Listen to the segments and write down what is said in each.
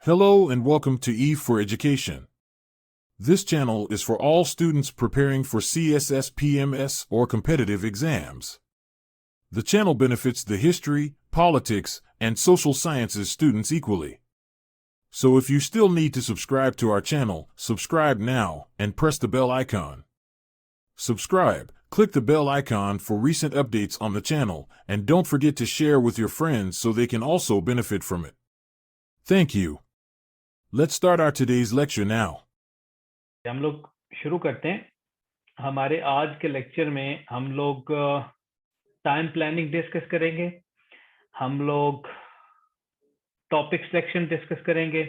Hello and welcome to Eve for Education. This channel is for all students preparing for CSS, PMS, or competitive exams. The channel benefits the history, politics, and social sciences students equally. So if you still need to subscribe to our channel, subscribe now and press the bell icon. Subscribe, click the bell icon for recent updates on the channel, and don't forget to share with your friends so they can also benefit from it. Thank you. Let's start our today's lecture now. हम लोग शुरू करते हैं। हमारे आज के lecture में हम लोग टाइम प्लानिंग डिस्कस करेंगे, हम लोग टॉपिक सिलेक्शन डिस्कस करेंगे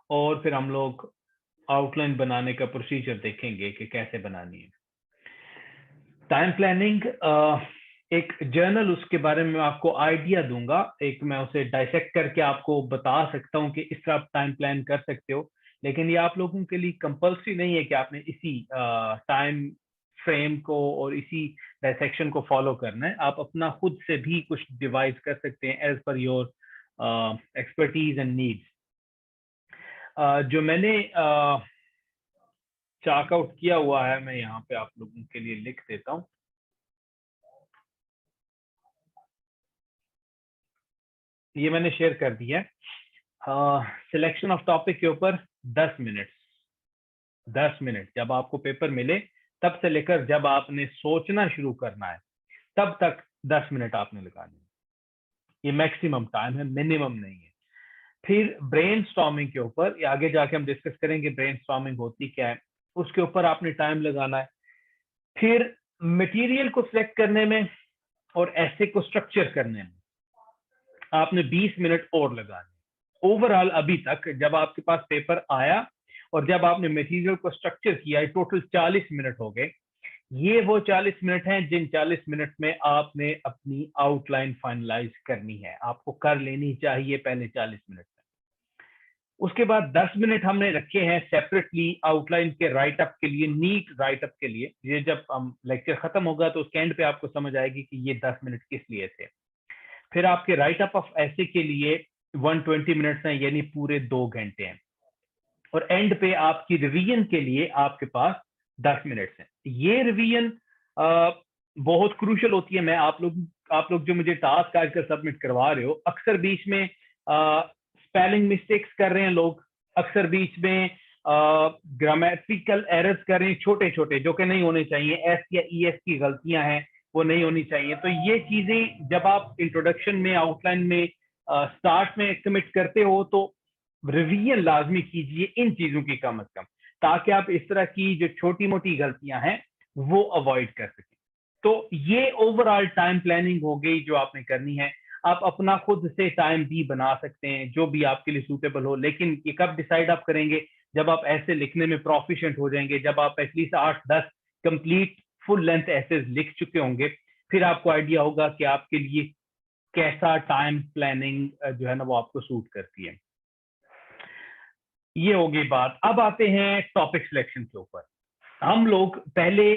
और फिर हम लोग आउटलाइन बनाने का प्रोसीजर देखेंगे कि कैसे बनानी है। टाइम प्लानिंग एक जर्नल, उसके बारे में आपको आइडिया दूंगा, एक मैं उसे डाइसेक्ट करके आपको बता सकता हूं कि इस तरह आप टाइम प्लान कर सकते हो, लेकिन ये आप लोगों के लिए कंपल्सरी नहीं है कि आपने इसी टाइम फ्रेम को और इसी डाइसेक्शन को फॉलो करना है। आप अपना खुद से भी कुछ डिवाइस कर सकते हैं as per your expertise and needs. जो मैंने चार्ट आउट किया हुआ है, मैं यहाँ पे आप लोगों के लिए लिख देता हूँ। ये मैंने शेयर कर दिया है। सिलेक्शन ऑफ टॉपिक के ऊपर 10 मिनट जब आपको पेपर मिले तब से लेकर जब आपने सोचना शुरू करना है तब तक 10 मिनट आपने लगाने हैं। ये मैक्सिमम टाइम है, मिनिमम नहीं है। फिर ब्रेनस्टॉर्मिंग के ऊपर आगे जाके हम डिस्कस करेंगे ब्रेनस्टॉर्मिंग होती क्या है, उसके ऊपर आपने टाइम लगाना है। फिर मटेरियल को सिलेक्ट करने में और ऐसे को स्ट्रक्चर करने में आपने 20 मिनट और लगाने। ओवरऑल अभी तक जब आपके पास पेपर आया और जब आपने मटेरियल को स्ट्रक्चर किया, टोटल 40 मिनट हो गए। ये वो 40 मिनट हैं जिन 40 मिनट में आपने अपनी आउटलाइन फाइनलाइज करनी है, आपको कर लेनी चाहिए पहले 40 मिनट में। उसके बाद 10 मिनट हमने रखे हैं सेपरेटली आउटलाइन के राइट अप के लिए, नीट राइट अप के लिए। ये जब हम लेक्चर खत्म होगा तो उसके एंड पे आपको समझ आएगी कि ये 10 मिनट किस लिए थे। फिर आपके राइट अप ऑफ ऐसे के लिए 120 मिनट्स हैं, यानी पूरे 2 घंटे हैं। और एंड पे आपकी रिवीजन के लिए आपके पास 10 मिनट्स हैं। ये रिवीजन बहुत क्रूशियल होती है। मैं आप लोग जो मुझे टास्क आजकल सबमिट करवा रहे हो, अक्सर बीच में स्पेलिंग मिस्टेक्स कर रहे हैं लोग, अक्सर बीच में ग्रामेटिकल एरर्स कर रहे हैं, छोटे छोटे, जो कि नहीं होने चाहिए। एस या ई एस की गलतियां हैं, वो नहीं होनी चाहिए। तो ये चीजें जब आप इंट्रोडक्शन में, आउटलाइन में, स्टार्ट में कमिट करते हो तो रिवीजन लाजमी कीजिए इन चीजों की कम से कम, ताकि आप इस तरह की जो छोटी मोटी गलतियां हैं वो अवॉइड कर सकें। तो ये ओवरऑल टाइम प्लानिंग हो गई जो आपने करनी है। आप अपना खुद से टाइम भी बना सकते हैं जो भी आपके लिए सूटेबल हो, लेकिन ये कब डिसाइड आप करेंगे? जब आप ऐसे लिखने में प्रोफिशिएंट हो जाएंगे, जब आप at least 8-10 complete full length essays लिख चुके होंगे, फिर आपको आइडिया होगा कि आपके लिए कैसा टाइम प्लानिंग जो है ना वो आपको सूट करती है। ये होगी बात। अब आते हैं टॉपिक सिलेक्शन के ऊपर। हम लोग पहले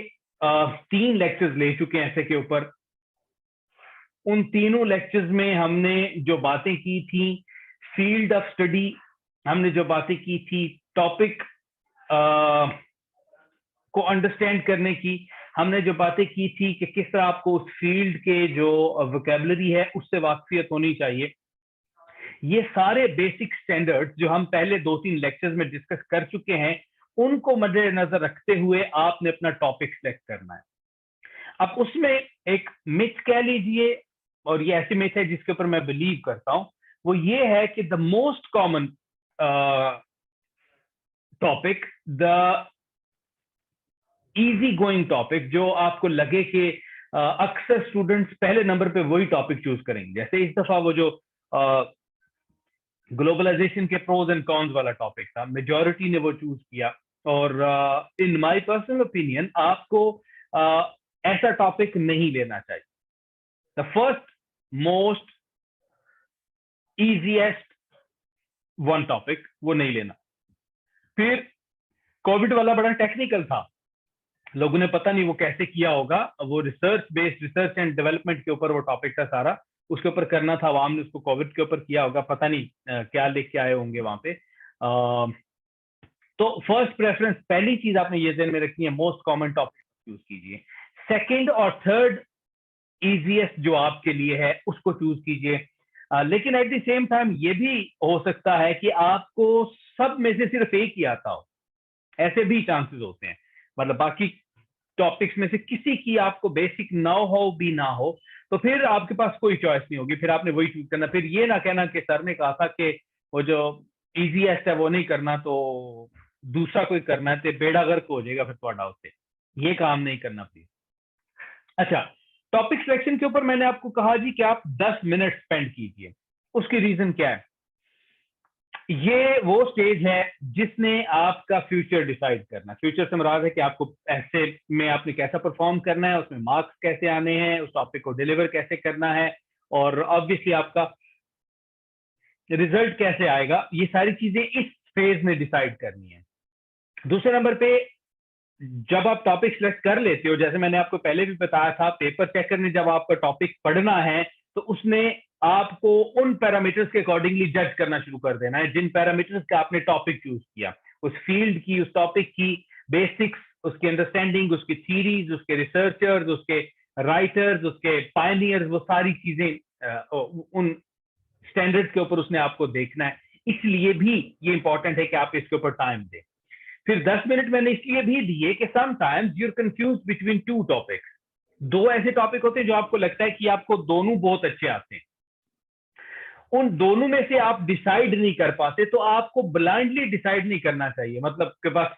3 लेक्चर्स ले चुके हैं ऐसे के ऊपर। उन तीनों लेक्चर्स में हमने जो बातें की थी फील्ड ऑफ स्टडी, हमने जो बातें की थी टॉपिक को अंडरस्टैंड करने की, हमने जो बातें की थी कि किस तरह आपको उस फील्ड के जो वोकैबुलरी है उससे वाकफियत होनी चाहिए। ये सारे बेसिक स्टैंडर्ड्स जो हम पहले 2-3 लेक्चर्स में डिस्कस कर चुके हैं, उनको मद्देनजर रखते हुए आपने अपना टॉपिक सिलेक्ट करना है। अब उसमें एक मिथ कह लीजिए, और ये ऐसी मिथ है जिसके ऊपर मैं बिलीव करता हूं, वो ये है कि the most common topic, the easy going topic, जो आपको लगे कि अक्सर स्टूडेंट्स पहले नंबर पे वही टॉपिक चूज करेंगे। जैसे इस दफा वो जो ग्लोबलाइजेशन के प्रोज एंड कॉन्स वाला टॉपिक था, मेजॉरिटी ने वो चूज किया। और इन माय पर्सनल ओपिनियन आपको ऐसा टॉपिक नहीं लेना चाहिए। The first most easiest one topic वो नहीं लेना। फिर कोविड वाला बड़ा टेक्निकल था, लोगों ने पता नहीं वो कैसे किया होगा, वो research based, research and development के ऊपर वो टॉपिक था सारा, उसके ऊपर करना था, आवाम ने उसको कोविड के ऊपर किया होगा, पता नहीं क्या लिख के आए होंगे वहां पे। तो फर्स्ट प्रेफरेंस, पहली चीज आपने ये ध्यान में रखनी है, मोस्ट कॉमन टॉपिक चूज कीजिए। सेकंड और थर्ड इजीएस्ट जो आपके लिए है उसको चूज कीजिए। लेकिन एट द सेम टाइम ये भी हो सकता है कि आपको सब में से सिर्फ एक ही आता हो, ऐसे भी चांसेस होते हैं। मतलब बाकी टॉपिक्स में से किसी की आपको बेसिक ना हो भी ना हो, तो फिर आपके पास कोई चॉइस नहीं होगी, फिर आपने वही चूज करना। फिर ये ना कहना कि सर ने कहा था कि वो जो इजीएस्ट है वो नहीं करना, तो दूसरा कोई करना है, तो बेड़ा गर्क हो जाएगा फिर थोड़ा उससे। ये काम नहीं करना प्लीज। अच्छा, टॉपिक सिलेक्शन के ऊपर मैंने आपको कहा जी कि आप 10 मिनट स्पेंड कीजिए। उसकी रीजन क्या है? ये वो स्टेज है जिसने आपका फ्यूचर डिसाइड करना। फ्यूचर से मुराद है कि आपको ऐसे में आपने कैसा परफॉर्म करना है, उसमें मार्क्स कैसे आने हैं, उस टॉपिक को डिलीवर कैसे करना है, और ऑब्वियसली आपका रिजल्ट कैसे आएगा। ये सारी चीजें इस फेज में डिसाइड करनी है। दूसरे नंबर पे, जब आप टॉपिक सिलेक्ट कर लेते हो, जैसे मैंने आपको पहले भी बताया था, पेपर चेकर ने जब आपका टॉपिक पढ़ना है तो उसने आपको उन पैरामीटर्स के अकॉर्डिंगली जज करना शुरू कर देना है जिन पैरामीटर्स का आपने टॉपिक चूज किया। उस फील्ड की, उस टॉपिक की बेसिक्स, उसकी अंडरस्टैंडिंग, उसकी थीरीज, उसके रिसर्चर्स, उसके राइटर्स, उसके पायनियर्स, वो सारी चीजें उन स्टैंडर्ड्स के ऊपर उसने आपको देखना है। इसलिए भी ये इंपॉर्टेंट है कि आप इसके ऊपर टाइम दें। फिर 10 मिनट मैंने इसलिए भी दिए कि sometimes you are confuse between two topics. दो ऐसे टॉपिक होते हैं जो आपको लगता है कि आपको दोनों बहुत अच्छे आते हैं, उन दोनों में से आप डिसाइड नहीं कर पाते, तो आपको ब्लाइंडली डिसाइड नहीं करना चाहिए। मतलब कि बस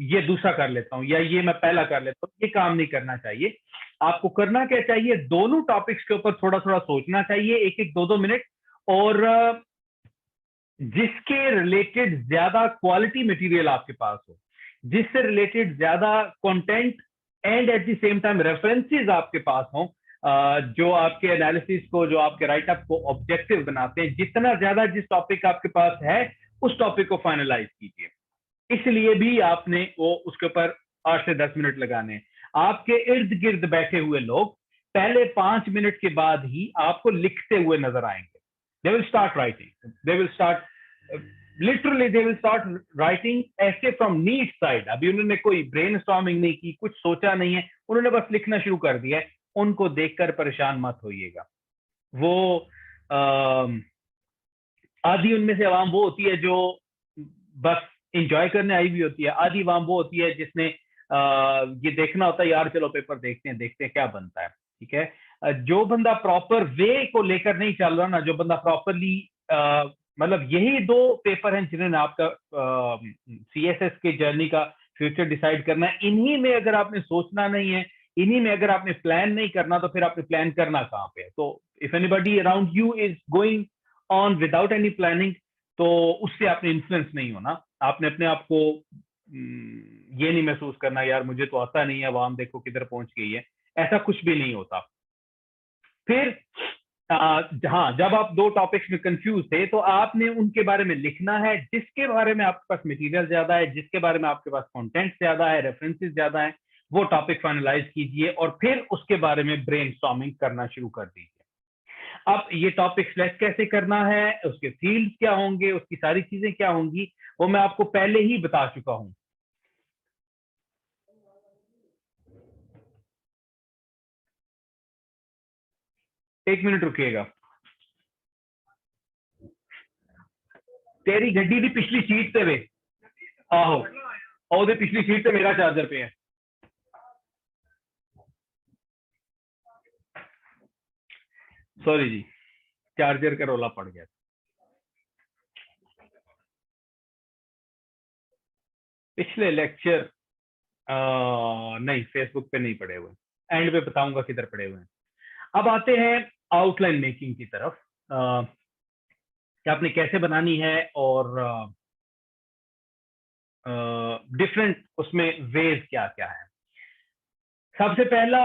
ये दूसरा कर लेता हूं या ये मैं पहला कर लेता हूं, ये काम नहीं करना चाहिए। आपको करना क्या चाहिए? दोनों टॉपिक्स के ऊपर थोड़ा थोड़ा सोचना चाहिए, एक एक दो दो मिनट, और जिसके रिलेटेड ज्यादा क्वालिटी मटेरियल आपके पास हो, जिससे रिलेटेड ज्यादा content and at the same time references आपके पास हो, जो आपके एनालिसिस को, जो आपके राइटअप को ऑब्जेक्टिव बनाते हैं। जितना ज्यादा जिस टॉपिक आपके पास है उस टॉपिक को फाइनलाइज कीजिए। इसलिए भी आपने वो उसके ऊपर 8 से 10 मिनट लगाने हैं। आपके इर्द गिर्द बैठे हुए लोग पहले 5 मिनट के बाद ही आपको लिखते हुए नजर आएंगे। They will start writing, they will start literally, they will start writing ऐसे फ्रॉम नीट साइड। अभी उन्होंने कोई ब्रेनस्टॉर्मिंग नहीं की, कुछ सोचा नहीं है, उन्होंने बस लिखना शुरू कर दिया है। उनको देखकर परेशान मत होइएगा। वो आधी उनमें से आवाम वो होती है जो बस इंजॉय करने आई हुई होती है, आधी आवाम वो होती है जिसने ये देखना होता है यार चलो पेपर देखते हैं क्या बनता है। ठीक है, जो बंदा प्रॉपर वे को लेकर नहीं चल रहा ना, जो बंदा प्रॉपरली, मतलब यही दो पेपर हैं जिन्होंने आपका सीएसएस के जर्नी का फ्यूचर डिसाइड करना है। इन्हीं में अगर आपने सोचना नहीं है, इन्हीं में अगर आपने प्लान नहीं करना, तो फिर आपने प्लान करना कहाँ पे है? तो if anybody around you is going on without any planning, तो उससे आपने इन्फ्लुएंस नहीं होना। आपने अपने आप को ये नहीं महसूस करना यार मुझे तो आता नहीं है, आवाम देखो किधर पहुंच गई है, ऐसा कुछ भी नहीं होता। फिर हाँ, जब आप दो टॉपिक्स में कंफ्यूज थे तो आपने उनके बारे में लिखना है जिसके बारे में आपके पास मटेरियल ज्यादा है, जिसके बारे में आपके पास कंटेंट ज्यादा है, रेफरेंसेस ज्यादा है, वो टॉपिक फाइनलाइज कीजिए और फिर उसके बारे में ब्रेनस्टॉर्मिंग करना शुरू कर दीजिए। अब ये टॉपिक सिलेक्ट कैसे करना है, उसके फील्ड क्या होंगे, उसकी सारी चीजें क्या होंगी, वो मैं आपको पहले ही बता चुका हूं। एक मिनट रुकिएगा। तेरी गड्डी दी पिछली सीट ते वे, आहो ओदे पिछली सीट ते मेरा चार्जर पे है। सॉरी जी, चार्जर का रोला पड़ गया। पिछले लेक्चर नहीं, फेसबुक पे नहीं पड़े हुए, एंड पे बताऊंगा किधर पड़े हुए हैं। अब आते हैं आउटलाइन मेकिंग की तरफ, कि आपने कैसे बनानी है और डिफरेंट उसमें वेज क्या क्या है। सबसे पहला,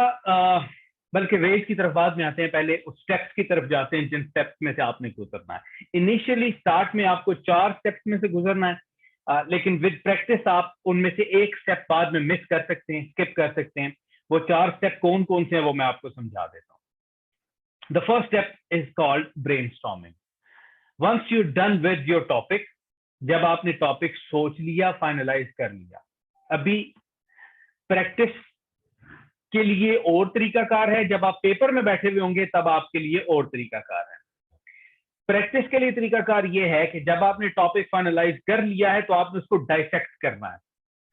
बल्कि वेज की तरफ बाद में आते हैं, पहले उस स्टेप्स की तरफ जाते हैं जिन स्टेप्स में से आपने गुजरना है। इनिशियली स्टार्ट में आपको 4 स्टेप्स में से गुजरना है, लेकिन विद प्रैक्टिस आप उनमें से एक स्टेप बाद में मिस कर सकते हैं, स्किप कर सकते हैं। वो 4 स्टेप कौन कौन से हैं वो मैं आपको समझा देता हूँ। The first step is called brainstorming. Once you're done with your topic, जब आपने टॉपिक सोच लिया, फाइनलाइज कर लिया, अभी प्रैक्टिस के लिए और तरीकाकार है। जब आप पेपर में बैठे हुए होंगे तब आपके लिए और तरीकाकार है। प्रैक्टिस के लिए तरीकाकार ये है कि जब आपने टॉपिक फाइनलाइज कर लिया है तो आपने उसको डाइसेक्ट करना है,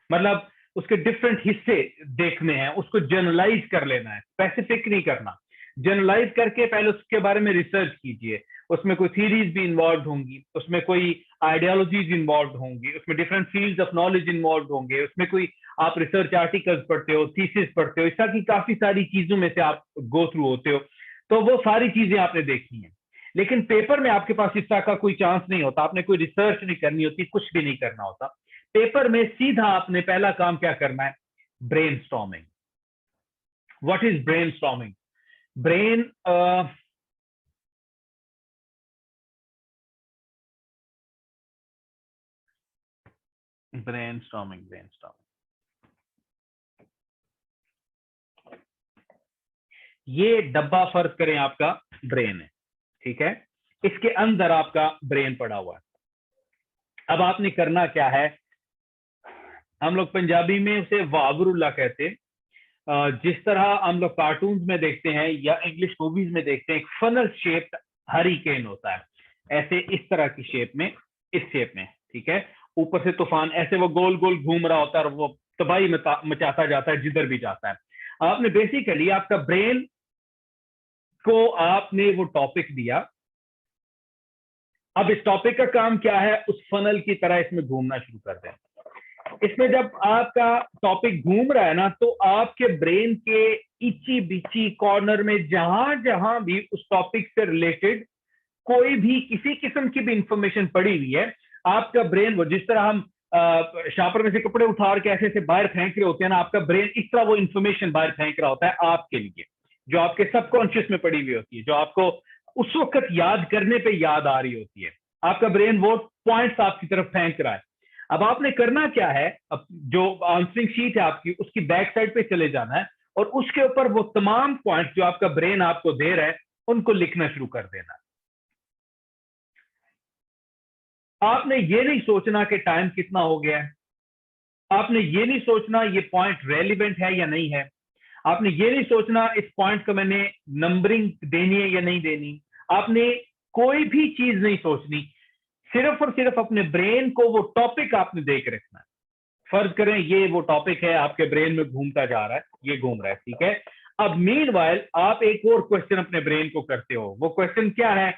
मतलब उसके डिफरेंट हिस्से देखने हैं, उसको जनरलाइज कर लेना है, स्पेसिफिक नहीं करना। जनरलाइज करके पहले उसके बारे में रिसर्च कीजिए, उसमें कोई थीरीज भी इन्वॉल्व होंगी, उसमें कोई आइडियोलॉजीज इन्वॉल्व होंगी, उसमें different fields of knowledge involve होंगे, उसमें कोई आप रिसर्च आर्टिकल्स पढ़ते हो, थीसिस पढ़ते हो, इस तरह की काफी सारी चीजों में से आप गो थ्रू होते हो, तो वो सारी चीजें आपने देखी हैं। लेकिन पेपर में आपके पास इस तरह का कोई चांस नहीं होता, आपने कोई रिसर्च नहीं करनी होती, कुछ भी नहीं करना होता। पेपर में सीधा आपने पहला काम क्या करना है? Brainstorming. What is brainstorming? Brainstorming ये डब्बा फर्ज करें आपका ब्रेन है, ठीक है, इसके अंदर आपका ब्रेन पड़ा हुआ है। अब आपने करना क्या है? हम लोग पंजाबी में उसे वाबरुल्ला कहते हैं। जिस तरह हम लोग कार्टून्स में देखते हैं या इंग्लिश मूवीज में देखते हैं, एक फनल शेप्ड हरिकेन होता है, ऐसे इस तरह की शेप में, इस शेप में, ठीक है, ऊपर से तूफान ऐसे वो गोल गोल घूम रहा होता है और वो तबाही मचाता जाता है जिधर भी जाता है। आपने बेसिकली आपका ब्रेन को आपने वो टॉपिक दिया, अब इस टॉपिक का काम क्या है? उस फनल की तरह इसमें घूमना शुरू कर दें। इसमें जब आपका टॉपिक घूम रहा है ना, तो आपके ब्रेन के इची बिची कॉर्नर में जहां जहां भी उस टॉपिक से रिलेटेड कोई भी किसी किस्म की भी इंफॉर्मेशन पड़ी हुई है, आपका ब्रेन, वो जिस तरह हम शापर में से कपड़े उठार के ऐसे बाहर फेंक रहे होते हैं ना, आपका ब्रेन इस तरह वो इंफॉर्मेशन बाहर फेंक रहा होता है आपके लिए, जो आपके सबकॉन्शियस में पड़ी हुई होती है, जो आपको उस वक्त याद करने पे याद आ रही होती है। आपका ब्रेन वो पॉइंट्स आपकी तरफ फेंक रहा है। अब आपने करना क्या है? अब जो आंसरिंग शीट है आपकी, उसकी बैक साइड पे चले जाना है और उसके ऊपर वो तमाम पॉइंट्स जो आपका ब्रेन आपको दे रहा है उनको लिखना शुरू कर देना। आपने ये नहीं सोचना कि टाइम कितना हो गया है, आपने ये नहीं सोचना ये पॉइंट रेलिवेंट है या नहीं है, आपने ये नहीं सोचना इस पॉइंट को मैंने नंबरिंग देनी है या नहीं देनी, आपने कोई भी चीज नहीं सोचनी, सिर्फ और सिर्फ अपने ब्रेन को वो टॉपिक आपने देख रखना है। फर्ज करें ये वो टॉपिक है, आपके ब्रेन में घूमता जा रहा है, ये घूम रहा है, ठीक है। अब मीनवाइल आप एक और क्वेश्चन अपने ब्रेन को करते हो। वो क्वेश्चन क्या है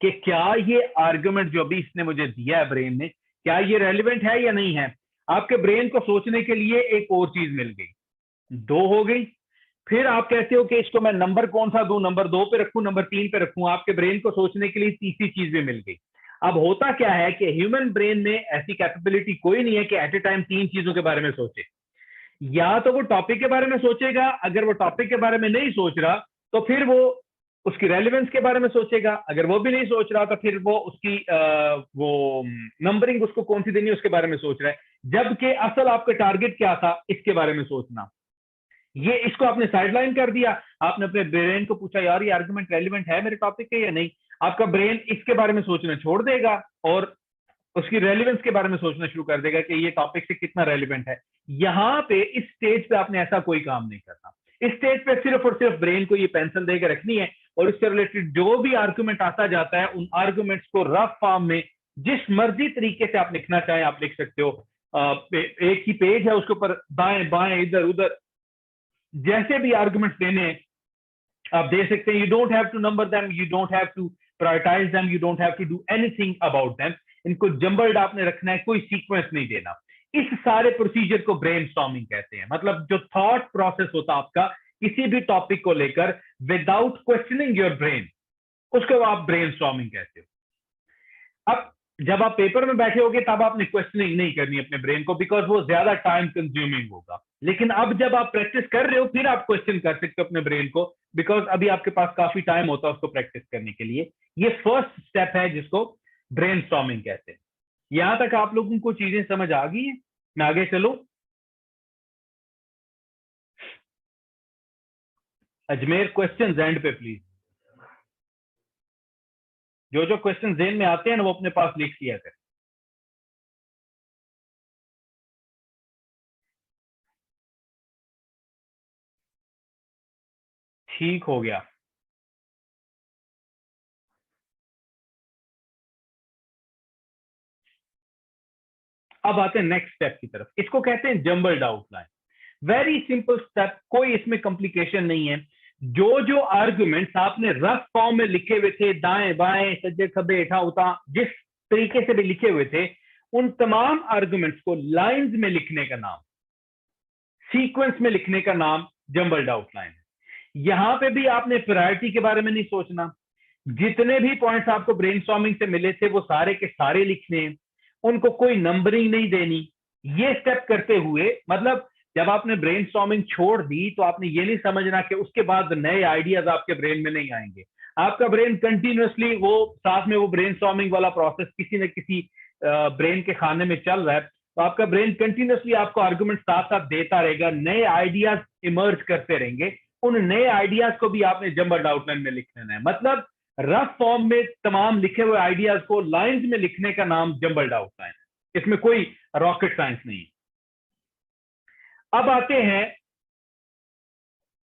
कि क्या ये आर्गुमेंट जो अभी इसने मुझे दिया है ब्रेन ने, क्या ये रेलिवेंट है या नहीं है? आपके ब्रेन को सोचने के लिए एक और चीज मिल गई, दो हो गई। फिर आप कहते हो कि इसको मैं नंबर कौन सा दूं, नंबर 2 पे रखूं, नंबर 3 पे रखूं। आपके ब्रेन को सोचने के लिए तीसरी चीज भी मिल गई। अब होता क्या है कि ह्यूमन ब्रेन में ऐसी कैपेबिलिटी कोई नहीं है कि एट ए टाइम 3 चीजों के बारे में सोचे। या तो वो टॉपिक के बारे में सोचेगा, अगर वो टॉपिक के बारे में नहीं सोच रहा तो फिर वो उसकी रेलिवेंस के बारे में सोचेगा, अगर वो भी नहीं सोच रहा तो फिर वो उसकी वो नंबरिंग उसको कौन सी देनी है उसके बारे में सोच रहा है। जबकि असल आपका टारगेट क्या था? इसके बारे में सोचना। ये इसको आपने साइडलाइन कर दिया। आपने अपने ब्रेन को पूछा यार ये आर्गुमेंट रेलिवेंट है मेरे टॉपिक के या नहीं। आपका ब्रेन इसके बारे में सोचना छोड़ देगा और उसकी रेलिवेंस के बारे में सोचना शुरू कर देगा कि ये टॉपिक से कितना रेलिवेंट है। यहां पे इस स्टेज पे आपने ऐसा कोई काम नहीं करना। इस स्टेज पे सिर्फ और सिर्फ ब्रेन को ये पेंसिल देकर रखनी है और इससे रिलेटेड जो भी आर्गुमेंट आता जाता है उन आर्गुमेंट्स को रफ फॉर्म में जिस मर्जी तरीके से आप लिखना चाहें आप लिख सकते हो। एक ही पेज है, उसके ऊपर दाएं बाएं इधर उधर जैसे भी आर्गुमेंट्स देने आप दे सकते हैं। You don't have to number them, you don't have to prioritise them, you don't have to do anything about them. इनको जंबल्ड आपने रखना है, कोई सीक्वेंस नहीं देना। इस सारे प्रोसीजर को ब्रेनस्टॉर्मिंग कहते हैं। मतलब जो थॉट प्रोसेस होता है आपका किसी भी टॉपिक को लेकर विदाउट क्वेश्चनिंग योर ब्रेन, उसको आप ब्रेनस्टॉर्मिंग कहते हो। अब जब आप पेपर में बैठे होगे तब आपने क्वेश्चनिंग नहीं करनी अपने ब्रेन को, बिकॉज वो ज्यादा टाइम कंज्यूमिंग होगा। लेकिन अब जब आप प्रैक्टिस कर रहे हो फिर आप क्वेश्चन कर सकते हो अपने ब्रेन को, बिकॉज अभी आपके पास काफी टाइम होता है उसको प्रैक्टिस करने के लिए। ये फर्स्ट स्टेप है जिसको ब्रेनस्टॉर्मिंग कहते हैं। यहां तक आप लोगों को चीजें समझ आ गई हैं? मैं आगे चलूं? अजमेर क्वेश्चन एंड पे प्लीज। जो जो क्वेश्चन ज़हन में आते हैं ना वो अपने पास लिख लिया करें। ठीक हो गया। अब आते हैं नेक्स्ट स्टेप की तरफ। इसको कहते हैं jumbled outline. Very simple step, कोई इसमें कॉम्प्लिकेशन नहीं है। जो जो आर्गुमेंट्स आपने रफ फॉर्म में लिखे हुए थे, दाएं बाएं सज्जे खब्बे हेठा उठा जिस तरीके से भी लिखे हुए थे, उन तमाम आर्गुमेंट्स को लाइंस में लिखने का नाम, सीक्वेंस में लिखने का नाम जंबल्ड आउटलाइन है। यहां पे भी आपने प्रायोरिटी के बारे में नहीं सोचना। जितने भी पॉइंट्स आपको ब्रेनस्टॉर्मिंग से मिले थे वो सारे के सारे लिखने हैं, उनको कोई नंबरिंग नहीं देनी। ये स्टेप करते हुए मतलब जब आपने ब्रेनस्टॉर्मिंग छोड़ दी तो आपने ये नहीं समझना कि उसके बाद नए आइडियाज आपके ब्रेन में नहीं आएंगे। आपका ब्रेन कंटिन्यूअसली वो साथ में वो ब्रेनस्टॉर्मिंग वाला प्रोसेस किसी न किसी ब्रेन के खाने में चल रहा है, तो आपका ब्रेन कंटिन्यूअसली आपको आर्गुमेंट साथ साथ देता रहेगा, नए आइडियाज इमर्ज करते रहेंगे। उन नए आइडियाज को भी आपने जंबल्ड आउटलाइन में लिख लेना है। मतलब रफ फॉर्म में तमाम लिखे हुए आइडियाज को लाइंस में लिखने का नाम जंबल्ड आउटलाइन है। इसमें कोई रॉकेट साइंस नहीं है। अब आते हैं,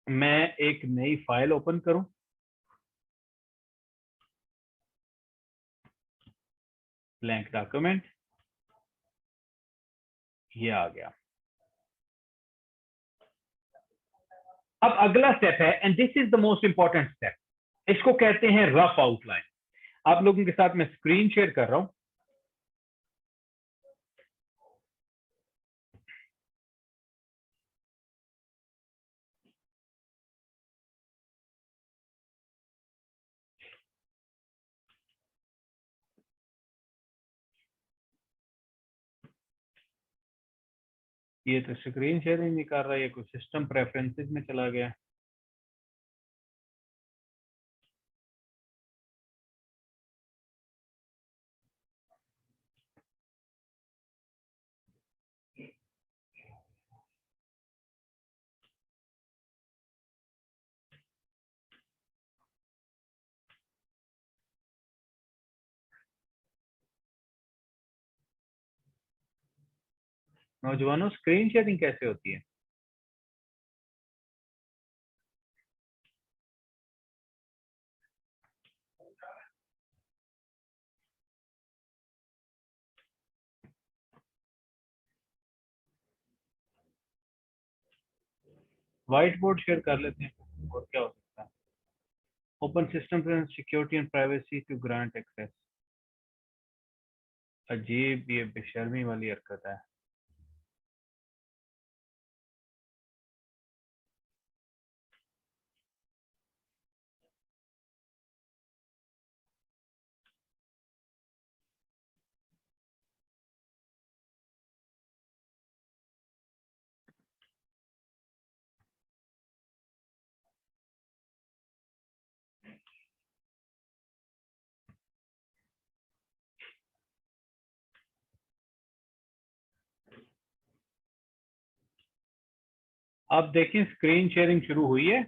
मैं एक नई फाइल ओपन करूं, ब्लैंक डॉक्यूमेंट, ये आ गया। अब अगला स्टेप है, and this is the most important step, इसको कहते हैं रफ आउटलाइन। आप लोगों के साथ मैं स्क्रीन शेयर कर रहा हूं। ये तो स्क्रीन शेयरिंग नहीं कर रहा, ये कुछ सिस्टम प्रेफरेंसेस में चला गया। नौजवानों, स्क्रीन शेयरिंग कैसे होती है? व्हाइट बोर्ड शेयर कर लेते हैं, और क्या हो सकता है। Open system security and privacy to grant access. अजीब, ये बेशर्मी वाली हरकत है। आप देखें, स्क्रीन शेयरिंग शुरू हुई है।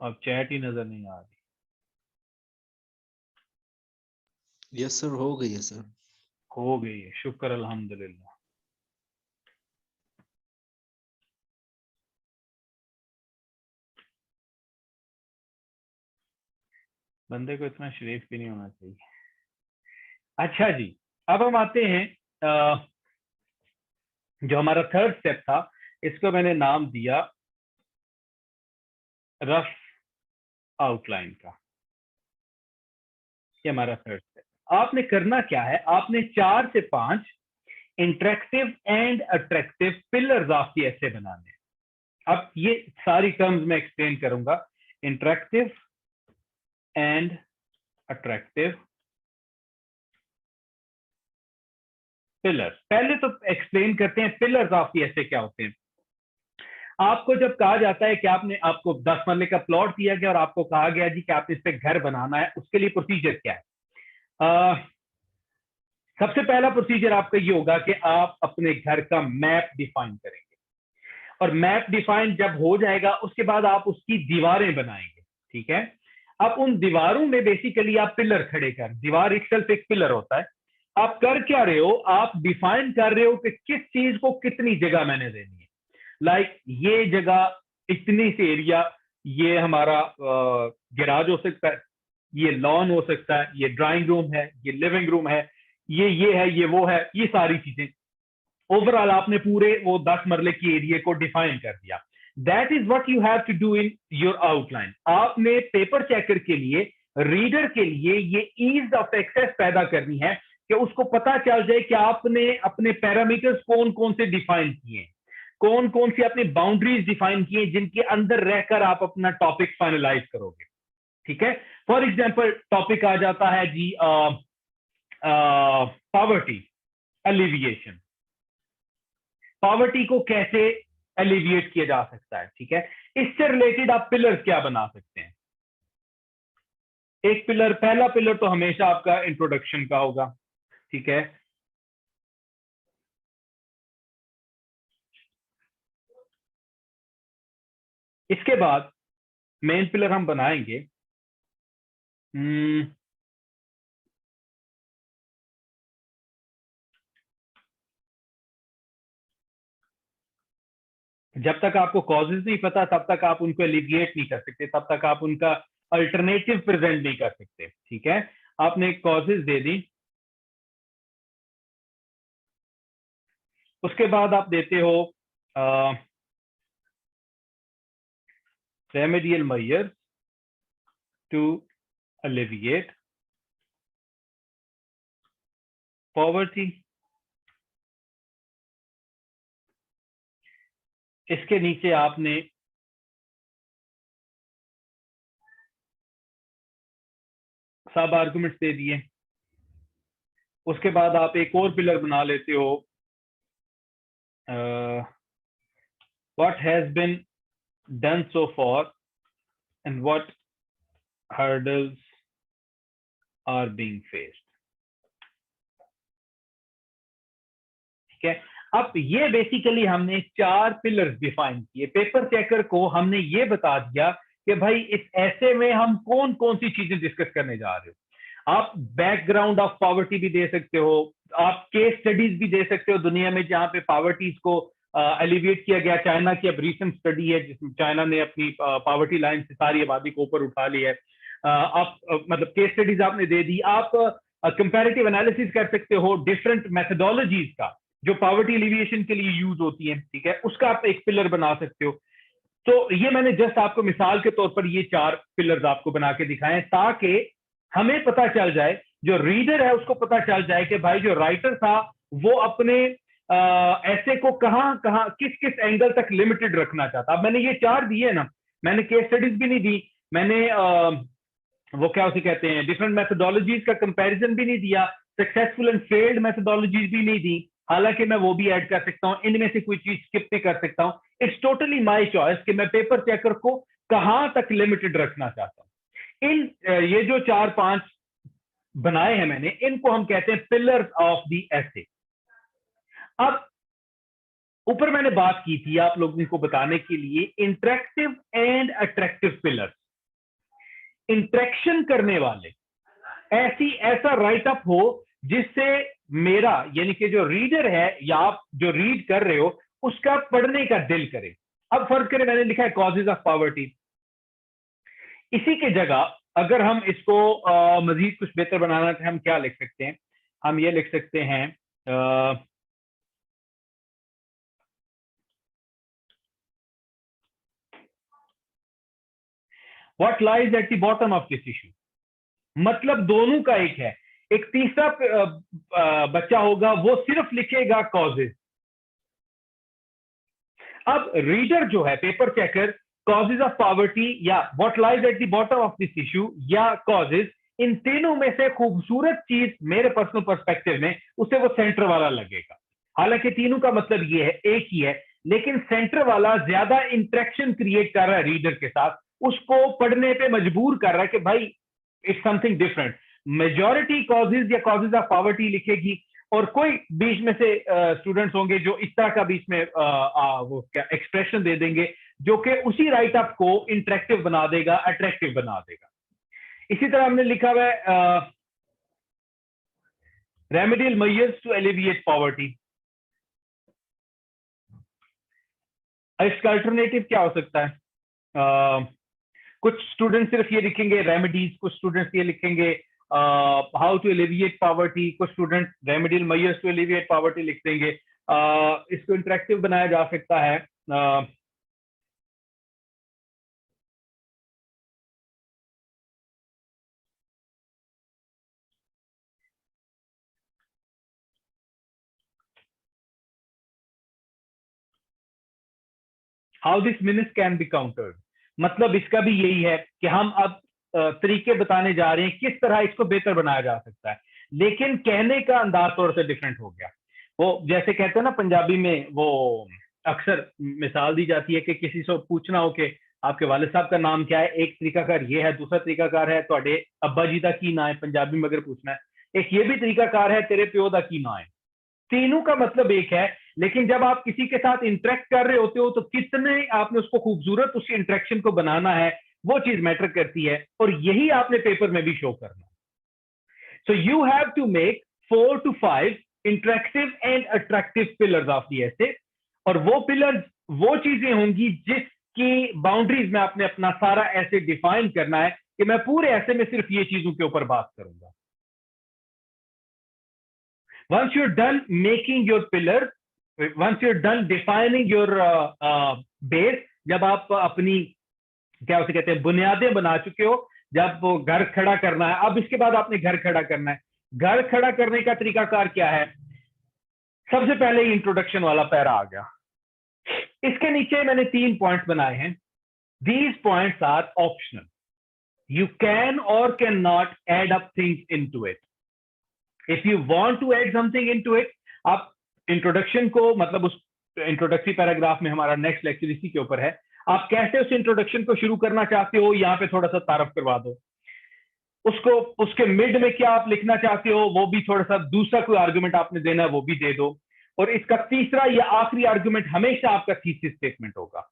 अब चैट ही नजर नहीं आ रही। यस सर, हो गई है सर। हो गई है, शुक्र अल्हम्दुलिल्लाह। बंदे को इतना शरीफ भी नहीं होना चाहिए। अच्छा जी, अब हम आते हैं जो हमारा थर्ड स्टेप था, इसको मैंने नाम दिया रफ आउटलाइन का। ये हमारा थर्ड स्टेप। आपने करना क्या है, आपने 4 से 5 interactive and attractive pillars of the essay बनाने हैं। अब ये सारी टर्म्स मैं एक्सप्लेन करूंगा। इंटरेक्टिव एंड अट्रैक्टिव पिलर्स, पहले तो एक्सप्लेन करते हैं पिलर्स ऑफ द एसे क्या होते हैं। आपको जब कहा जाता है कि आपको 10 मरले का प्लॉट दिया गया और आपको कहा गया जी कि आपने इस पे घर बनाना है, उसके लिए प्रोसीजर क्या है? सबसे पहला प्रोसीजर आपका ये होगा कि आप अपने घर का मैप डिफाइन करेंगे, और मैप डिफाइन जब हो जाएगा उसके बाद आप उसकी दीवारें बनाएंगे, ठीक है। अब उन दीवारों में बेसिकली आप पिलर खड़े कर, दीवार इटसेल्फ एक पिलर होता है। आप कर क्या रहे हो? आप डिफाइन कर रहे हो कि किस चीज को कितनी जगह मैंने देनी है। लाइक ये जगह इतनी सी एरिया, ये हमारा गैराज हो सकता है, ये लॉन हो सकता है, ये ड्राइंग रूम है, ये लिविंग रूम है, ये है, ये वो है, ये सारी चीजें ओवरऑल आपने पूरे वो 10 मरले की एरिया को डिफाइन कर दिया। That is what you have to do in your outline. आपने पेपर चेकर के लिए, रीडर के लिए ये ईज ऑफ एक्सेस पैदा करनी है कि उसको पता चल जाए कि आपने अपने पैरामीटर्स कौन कौन से डिफाइन किए, कौन कौन सी अपनी बाउंड्रीज डिफाइन किए जिनके अंदर रहकर आप अपना टॉपिक फाइनलाइज करोगे, ठीक है। फॉर एग्जाम्पल टॉपिक आ जाता है जी पॉवर्टी एलिविएशन। पॉवर्टी को कैसे एलिविएट किया जा सकता है, ठीक है। इससे रिलेटेड आप पिलर्स क्या बना सकते हैं? एक पिलर, पहला पिलर तो हमेशा आपका इंट्रोडक्शन का होगा, ठीक है। इसके बाद मेन पिलर हम बनाएंगे जब तक आपको कॉजेज नहीं पता तब तक आप उनको एलिविएट नहीं कर सकते, तब तक आप उनका अल्टरनेटिव प्रेजेंट नहीं कर सकते, ठीक है। आपने कॉजेज दे दी, उसके बाद आप देते हो remedial measures to alleviate poverty। इसके नीचे आपने सब आर्गुमेंट्स दे दिए। उसके बाद आप एक और पिलर बना लेते हो, what has been done so far and what hurdles are being faced, ठीक है। अब ये बेसिकली हमने 4 पिलर्स डिफाइन किए। पेपर चेकर को हमने ये बता दिया कि भाई इस ऐसे में हम कौन कौन सी चीजें डिस्कस करने जा रहे हो। आप बैकग्राउंड ऑफ पॉवर्टी भी दे सकते हो, आप केस स्टडीज भी दे सकते हो दुनिया में जहां पे पॉवर्टीज को एलिविएट किया गया। चाइना की अब रीसेंट स्टडी है जिसमें चाइना ने अपनी पॉवर्टी लाइन से सारी आबादी को ऊपर उठा लिया है। आप मतलब केस स्टडीज आपने दे दी। आप कंपैरेटिव एनालिसिस कर सकते हो डिफरेंट मेथोडोलॉजीज का जो पॉवर्टी एलिविएशन के लिए यूज होती है, ठीक है, उसका आप एक पिलर बना सकते हो। तो ये मैंने जस्ट आपको मिसाल के तौर पर ये 4 पिलर्स आपको बना के दिखाए ताकि हमें पता चल जाए, जो रीडर है उसको पता चल जाए कि भाई जो राइटर था वो अपने ऐसे को कहां कहां किस किस एंगल तक लिमिटेड रखना चाहता। अब मैंने ये 4 दिए ना, मैंने केस स्टडीज भी नहीं दी, मैंने वो क्या उसे कहते हैं डिफरेंट मेथोडोलॉजीज का कंपैरिजन भी नहीं दिया, सक्सेसफुल एंड फेल्ड मेथोडोलॉजीज भी नहीं दी। हालांकि मैं वो भी ऐड कर सकता हूं, इनमें से कोई चीज स्किप भी कर सकता हूं। इट्स टोटली माय चॉइस कि मैं पेपर चेकर को कहां तक लिमिटेड रखना चाहता हूं। ये जो 4-5 बनाए हैं मैंने, इनको हम कहते हैं पिलर्स ऑफ द एसे। अब ऊपर मैंने बात की थी आप लोगों को बताने के लिए interactive and attractive pillars. Interaction करने वाले, ऐसा राइट अप हो जिससे मेरा यानी कि जो रीडर है या आप जो रीड कर रहे हो उसका पढ़ने का दिल करे। अब फर्ज करें मैंने लिखा है कॉजेज ऑफ पॉवर्टी, इसी के जगह अगर हम इसको मजीद कुछ बेहतर बनाना चाहें हम क्या लिख सकते हैं? हम ये लिख सकते हैं what lies at the bottom of this issue. मतलब दोनों का एक है। एक तीसरा बच्चा होगा वो सिर्फ लिखेगा कॉजेज। अब रीडर जो है paper checker causes of poverty या what lies at the bottom of this issue या कॉजेज, इन तीनों में से खूबसूरत चीज मेरे पर्सनल पर्सपेक्टिव में उसे वो सेंटर वाला लगेगा। हालांकि तीनों का मतलब ये है, एक ही है, लेकिन सेंटर वाला ज्यादा इंटरेक्शन क्रिएट कर रहा है रीडर के साथ, उसको पढ़ने पे मजबूर कर रहा है कि भाई it's something different. Majority causes या कॉजेज ऑफ पॉवर्टी लिखेगी, और कोई बीच में से स्टूडेंट्स होंगे जो इस तरह का बीच में वो क्या एक्सप्रेशन दे देंगे जो कि उसी राइट अप को इंटरेक्टिव बना देगा, अट्रैक्टिव बना देगा। इसी तरह हमने लिखा हुआ है remedial measures to alleviate poverty. इसका अल्टरनेटिव क्या हो सकता है? कुछ स्टूडेंट सिर्फ ये लिखेंगे रेमेडीज, कुछ स्टूडेंट्स ये लिखेंगे हाउ टू एलिविएट पॉवर्टी, कुछ student remedial measures to alleviate poverty लिख देंगे। इसको इंटरेक्टिव बनाया जा सकता है। How this means can be countered, मतलब इसका भी यही है कि हम अब तरीके बताने जा रहे हैं किस तरह इसको बेहतर बनाया जा सकता है, लेकिन कहने का अंदाज थोड़ा सा डिफरेंट हो गया। वो जैसे कहते हैं ना पंजाबी में, वो अक्सर मिसाल दी जाती है कि किसी से पूछना हो कि आपके वालिद साहब का नाम क्या है, एक तरीकाकार ये है, दूसरा तरीकाकार है ਤੁਹਾਡੇ अब्बा जी का की ना है, पंजाबी में अगर पूछना है, एक ये भी तरीकाकार है तेरे प्यो का की ना है। तीनों का मतलब एक है, लेकिन जब आप किसी के साथ इंटरेक्ट कर रहे होते हो तो कितने आपने उसको खूबसूरत उस इंटरेक्शन को बनाना है, वो चीज मैटर करती है, और यही आपने पेपर में भी शो करना। So you have to make 4 to 5 interactive and attractive pillars of the essay, और वो पिलर्स वो चीजें होंगी जिसकी बाउंड्रीज में आपने अपना सारा ऐसे डिफाइन करना है कि मैं पूरे ऐसे में सिर्फ ये चीजों के ऊपर बात करूंगा। Once you're done making your pillars, once you're done defining your base, जब आप अपनी क्या उसे कहते हैं बुनियादें बना चुके हो, जब वो घर खड़ा करना है, अब इसके बाद आपने घर खड़ा करना है। घर खड़ा करने का तरीकाकार क्या है? सबसे पहले इंट्रोडक्शन वाला पैरा आ गया, इसके नीचे मैंने 3 पॉइंट्स बनाए हैं। These points are optional. You can or cannot add up things into it. If you want to add something into it, आप इंट्रोडक्शन को, मतलब उस इंट्रोडक्टरी पैराग्राफ में हमारा नेक्स्ट लेक्चर इसी के ऊपर है, आप कैसे उस इंट्रोडक्शन को शुरू करना चाहते हो, यहाँ पे थोड़ा सा तारफ करवा दो उसको। उसके मिड में क्या आप लिखना चाहते हो, वो भी थोड़ा सा, दूसरा कोई आर्गुमेंट आपने देना है वो भी दे दो, और इसका तीसरा या आखिरी आर्गुमेंट हमेशा आपका थीसिस स्टेटमेंट होगा।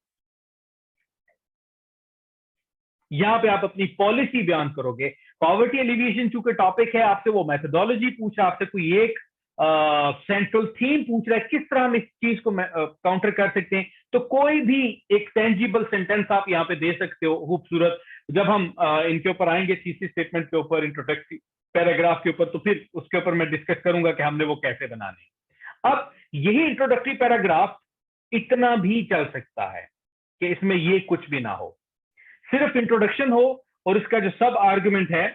यहां पे आप अपनी पॉलिसी बयान करोगे। पॉवर्टी एलिविएशन चूंकि टॉपिक है, आपसे वो मेथोडोलॉजी पूछ रहा है, आपसे कोई एक सेंट्रल थीम पूछ रहा है, किस तरह हम इस चीज को काउंटर कर सकते हैं, तो कोई भी एक टेंजिबल सेंटेंस आप यहाँ पे दे सकते हो खूबसूरत। जब हम इनके ऊपर आएंगे थीसिस स्टेटमेंट के ऊपर, इंट्रोडक्टरी पैराग्राफ के ऊपर, तो फिर उसके ऊपर मैं डिस्कस करूंगा कि हमने वो कैसे बनाने। अब यही इंट्रोडक्टरी पैराग्राफ इतना भी चल सकता है कि इसमें ये कुछ भी ना हो, सिर्फ इंट्रोडक्शन हो, और इसका जो सब आर्गुमेंट है,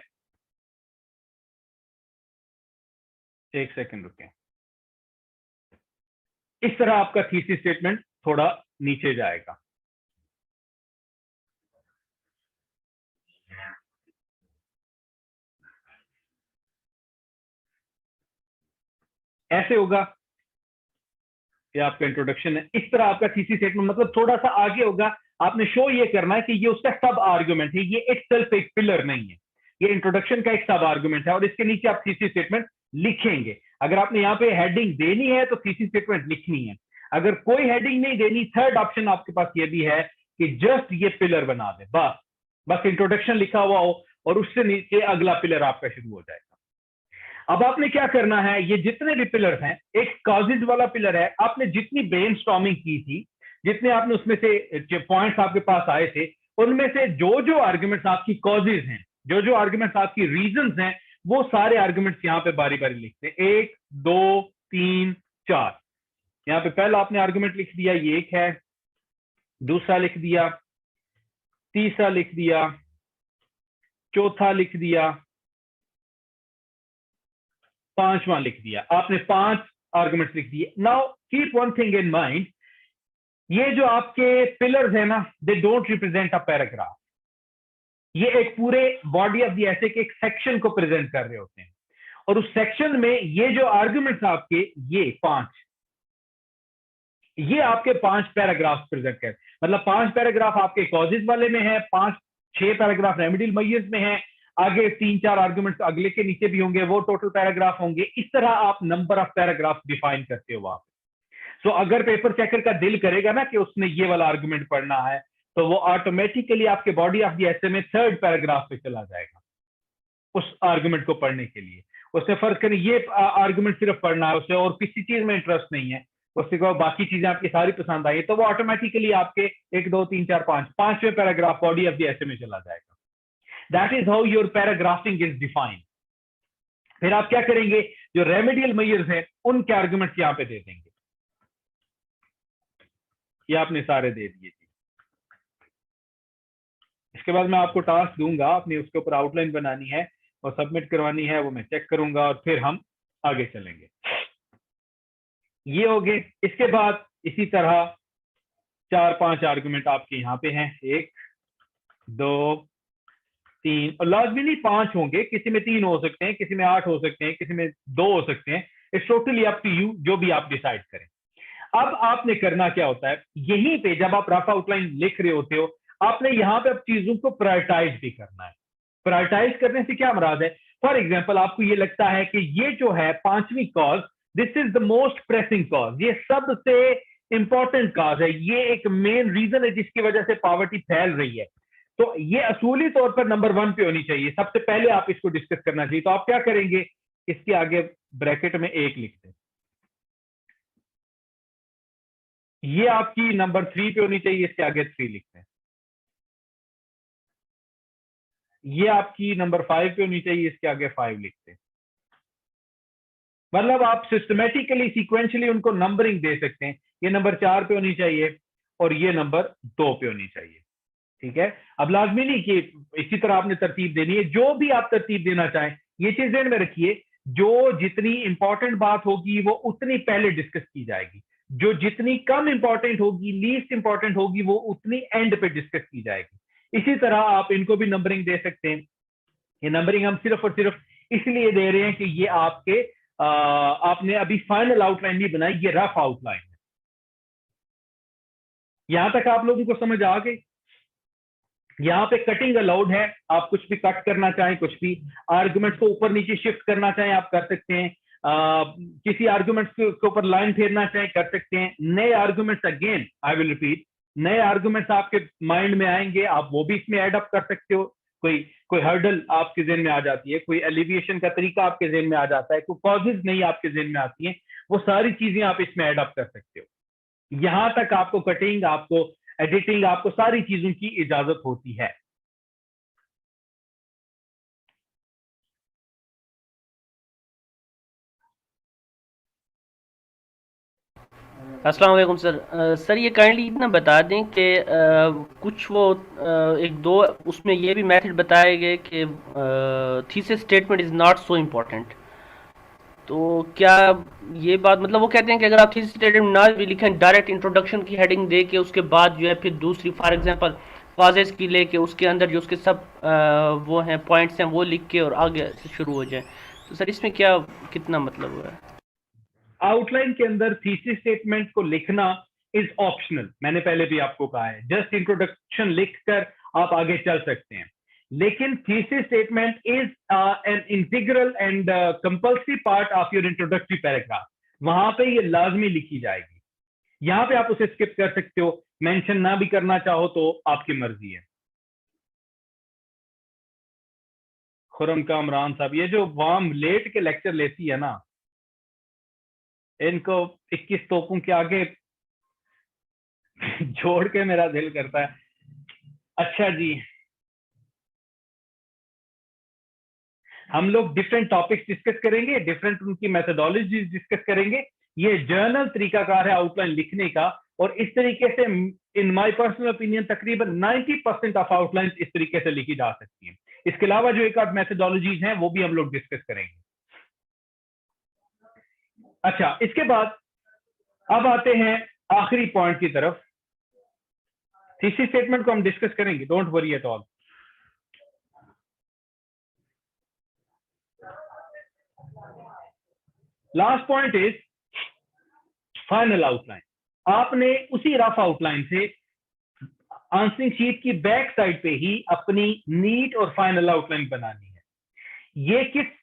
एक सेकंड रुकें, इस तरह आपका थीसिस स्टेटमेंट थोड़ा नीचे जाएगा। ऐसे होगा, ये आपका इंट्रोडक्शन है, इस तरह आपका थीसिस स्टेटमेंट, मतलब थोड़ा सा आगे होगा। आपने शो ये करना है कि ये उसका सब आर्गुमेंट है, ये इटसेल्फ एक पिलर नहीं है, ये इंट्रोडक्शन का एक सब आर्गुमेंट है, और इसके नीचे आप थीसिस स्टेटमेंट लिखेंगे। अगर आपने यहाँ पे हेडिंग देनी है तो थीसिस स्टेटमेंट लिखनी है, अगर कोई हेडिंग नहीं देनी, थर्ड ऑप्शन आपके पास ये भी है कि जस्ट ये पिलर बना दे, बस इंट्रोडक्शन लिखा हुआ हो और उससे नीचे अगला पिलर आपका शुरू हो जाएगा। अब आपने क्या करना है, ये जितने भी पिलर्स हैं, एक कॉजेज वाला पिलर है, आपने जितनी ब्रेनस्टॉर्मिंग की थी, जितने आपने उसमें से पॉइंट्स आपके पास आए थे, उनमें से जो जो आर्गुमेंट्स आपकी कॉजेज हैं, जो जो आर्गुमेंट्स आपकी रीजंस हैं, वो सारे आर्गुमेंट्स यहाँ पे बारी बारी लिखते हैं। 1 2 3 4, यहाँ पे पहला आपने आर्गुमेंट लिख दिया, ये एक है, दूसरा लिख दिया, तीसरा लिख दिया, चौथा लिख दिया, पांचवां लिख दिया। आपने 5 आर्गुमेंट्स लिख दिए। Now keep one thing in mind, ये जो आपके पिलर्स है ना, they don't represent a paragraph. ये एक पूरे बॉडी ऑफ द ऐसे के एक सेक्शन को प्रेजेंट कर रहे होते हैं, और उस सेक्शन में ये जो आर्गुमेंट्स आपके ये 5, ये आपके 5 पैराग्राफ प्रेजेंट कर, मतलब 5 पैराग्राफ आपके कॉजेज वाले में है, 5-6 पैराग्राफ रेमेडियल मेजर्स में है, आगे 3-4 आर्गुमेंट्स अगले के नीचे भी होंगे, वो टोटल पैराग्राफ होंगे। इस तरह आप नंबर ऑफ पैराग्राफ डिफाइन करते हो आप। सो अगर पेपर चेकर का दिल करेगा ना कि उसने ये वाला आर्गुमेंट पढ़ना है, तो वो ऑटोमेटिकली आपके बॉडी ऑफ द एसे में 3rd पैराग्राफ पे चला जाएगा उस आर्गुमेंट को पढ़ने के लिए। उससे फर्क करें ये आर्गुमेंट सिर्फ पढ़ना है, उसे और किसी चीज में इंटरेस्ट नहीं है, उसके बाद बाकी चीजें आपकी सारी पसंद आई, तो वो ऑटोमेटिकली आपके 1 2 3 4 5 5वें paragraph body of the essay में चला जाएगा। That is how your paragraphing is defined. फिर आप क्या करेंगे, जो रेमेडियल मेजर्स हैं उनके आर्गुमेंट्स यहां पे दे देंगे। ये आपने सारे दे दिए। इसके बाद मैं आपको टास्क दूंगा, आपने उसके ऊपर आउटलाइन बनानी है और सबमिट करवानी है, वो मैं चेक करूंगा और फिर हम आगे चलेंगे। ये हो गए। इसके बाद इसी तरह 4-5 आर्गुमेंट आपके यहाँ पे हैं, 1 2 3, और लाजमी नहीं 5 होंगे, किसी में 3 हो सकते हैं, किसी में 8 हो सकते हैं, किसी में 2 हो सकते हैं। It's totally up to you, जो भी आप डिसाइड करें। अब आपने करना क्या होता है, यहीं पे जब आप रफ आउटलाइन लिख रहे होते हो, आपने यहां पे अब चीजों को प्रायोरिटाइज भी करना है। प्रायोरिटाइज करने से क्या मराद है, फॉर एग्जांपल आपको ये लगता है कि ये जो है 5वीं cause, this is the most pressing cause, ये सबसे इंपॉर्टेंट कॉज है, ये एक मेन रीजन है जिसकी वजह से पॉवर्टी फैल रही है, तो ये असूली तौर पर नंबर 1 पे होनी चाहिए, सबसे पहले आप इसको डिस्कस करना चाहिए। तो आप क्या करेंगे, इसके आगे ब्रैकेट में 1 लिखते हैं, ये आपकी नंबर 3 पे होनी चाहिए, इसके आगे 3 लिखते हैं। ये आपकी नंबर 5 पे होनी चाहिए, इसके आगे 5 लिखते हैं। मतलब आप सिस्टमेटिकली सीक्वेंशियली उनको नंबरिंग दे सकते हैं, ये नंबर 4 पे होनी चाहिए और ये नंबर 2 पे होनी चाहिए। ठीक है, अब लाजमी नहीं कि इसी तरह आपने तरतीब देनी है, जो भी आप तरतीब देना चाहें, ये चीज ध्यान में रखिए, जो जितनी इंपॉर्टेंट बात होगी वो उतनी पहले डिस्कस की जाएगी, जो जितनी कम इंपॉर्टेंट होगी, लीस्ट इंपॉर्टेंट होगी, वो उतनी एंड पे डिस्कस की जाएगी। इसी तरह आप इनको भी नंबरिंग दे सकते हैं। ये नंबरिंग हम सिर्फ और सिर्फ इसलिए दे रहे हैं कि ये आपके आपने अभी फाइनल आउटलाइन नहीं बनाई, ये रफ आउटलाइन है। यहां तक आप लोगों को समझ आ गई। यहाँ पे कटिंग अलाउड है, आप कुछ भी कट करना चाहें, कुछ भी आर्गुमेंट्स को ऊपर नीचे शिफ्ट करना चाहें आप कर सकते हैं, किसी आर्गुमेंट्स के ऊपर लाइन फेरना चाहें कर सकते हैं। नए arguments, again I will repeat, नए आर्गुमेंट्स आपके माइंड में आएंगे, आप वो भी इसमें एड अप कर सकते हो। कोई हर्डल आपके जेहन में आ जाती है, कोई एलिविएशन का तरीका आपके जेहन में आ जाता है, कोई कॉजेज नहीं आपके जेहन में आती हैं, वो सारी चीजें आप इसमें एड अप कर सकते हो। यहां तक आपको कटिंग, आपको एडिटिंग, आपको सारी चीजों की इजाजत होती है। अस्सलाम वालेकुम सर। सर ये काइंडली इतना बता दें कि कुछ वो एक दो उसमें ये भी मेथड बताए गए कि thesis statement is not so important, तो क्या ये बात मतलब वो कहते हैं कि अगर आप थीसिस स्टेटमेंट ना भी लिखें, डायरेक्ट इंट्रोडक्शन की हेडिंग दे के उसके बाद जो है फिर दूसरी फॉर एग्जांपल कॉजेज की लेके उसके अंदर जो उसके सब वो हैं पॉइंट्स हैं वो लिख के और आगे से शुरू हो जाए, तो सर इसमें क्या कितना मतलब हुआ है? आउटलाइन के अंदर थीसिस स्टेटमेंट को लिखना इज ऑप्शनल, मैंने पहले भी आपको कहा है, जस्ट इंट्रोडक्शन लिखकर आप आगे चल सकते हैं, लेकिन thesis statement is an integral and compulsory part of your introductory paragraph. वहां पे ये लाजमी लिखी जाएगी, यहां पे आप उसे स्किप कर सकते हो, मेंशन ना भी करना चाहो तो आपकी मर्जी है। खुरम कामरान साहब, ये जो वाम लेट के लेक्चर लेती है ना, इनको 21 तोपों के आगे जोड़ के मेरा दिल करता है। अच्छा जी, हम लोग डिफरेंट टॉपिक्स डिस्कस करेंगे, डिफरेंट उनकी मेथोडोलॉजी डिस्कस करेंगे। ये जर्नल तरीकाकार है आउटलाइन लिखने का, और इस तरीके से इन माय पर्सनल ओपिनियन तकरीबन 90% ऑफ आउटलाइन इस तरीके से लिखी जा सकती हैं। इसके अलावा जो एक आध मेथोडोलॉजीज हैं वो भी हम लोग डिस्कस करेंगे। अच्छा, इसके बाद अब आते हैं आखिरी पॉइंट की तरफ। थीसिस स्टेटमेंट को हम डिस्कस करेंगे, don't worry at all. Last point is final outline. आपने उसी रफ आउटलाइन से आंसरिंग शीट की बैक साइड पे ही अपनी नीट और फाइनल आउटलाइन बनानी है। ये किस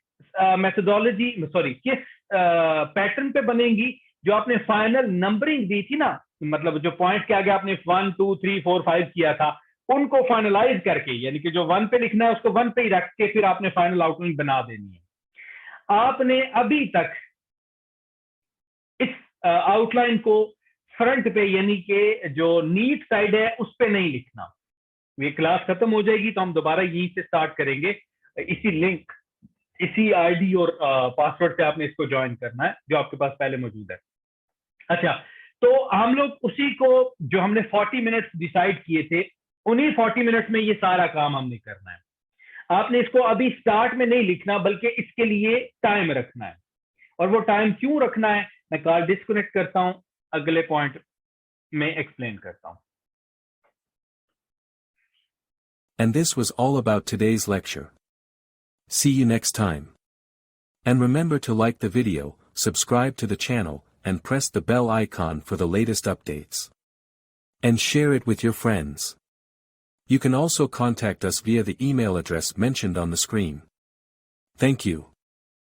मेथोडोलॉजी किस पैटर्न पे बनेंगी? जो आपने फाइनल नंबरिंग दी थी ना, मतलब जो पॉइंट के आगे आपने 1 2 3 4 5 किया था, उनको फाइनलाइज करके, यानी कि जो 1 पे लिखना है उसको 1 पे ही रख के फिर आपने फाइनल आउटलाइन बना देनी है। आपने अभी तक इस आउटलाइन को फ्रंट पे, यानी कि जो नीट साइड है उस पे नहीं लिखना। ये क्लास खत्म हो जाएगी तो हम दोबारा यहीं से स्टार्ट करेंगे। इसी लिंक, इसी आईडी और पासवर्ड से आपने इसको ज्वाइन करना है जो आपके पास पहले मौजूद है। अच्छा, तो हम लोग उसी को, जो हमने 40 मिनट्स डिसाइड किए थे, उन्हीं 40 मिनट्स में ये सारा काम हमने करना है। आपने इसको अभी स्टार्ट में नहीं लिखना, बल्कि इसके लिए टाइम रखना है। और वो टाइम क्यों रखना है, मैं कॉल डिस्कनेक्ट करता हूं, अगले पॉइंट में एक्सप्लेन करता हूं। And this was all about today's lecture. See you next time. And remember to like the video, subscribe to the channel, and press the bell icon for the latest updates. And share it with your friends. You can also contact us via the email address mentioned on the screen. Thank you.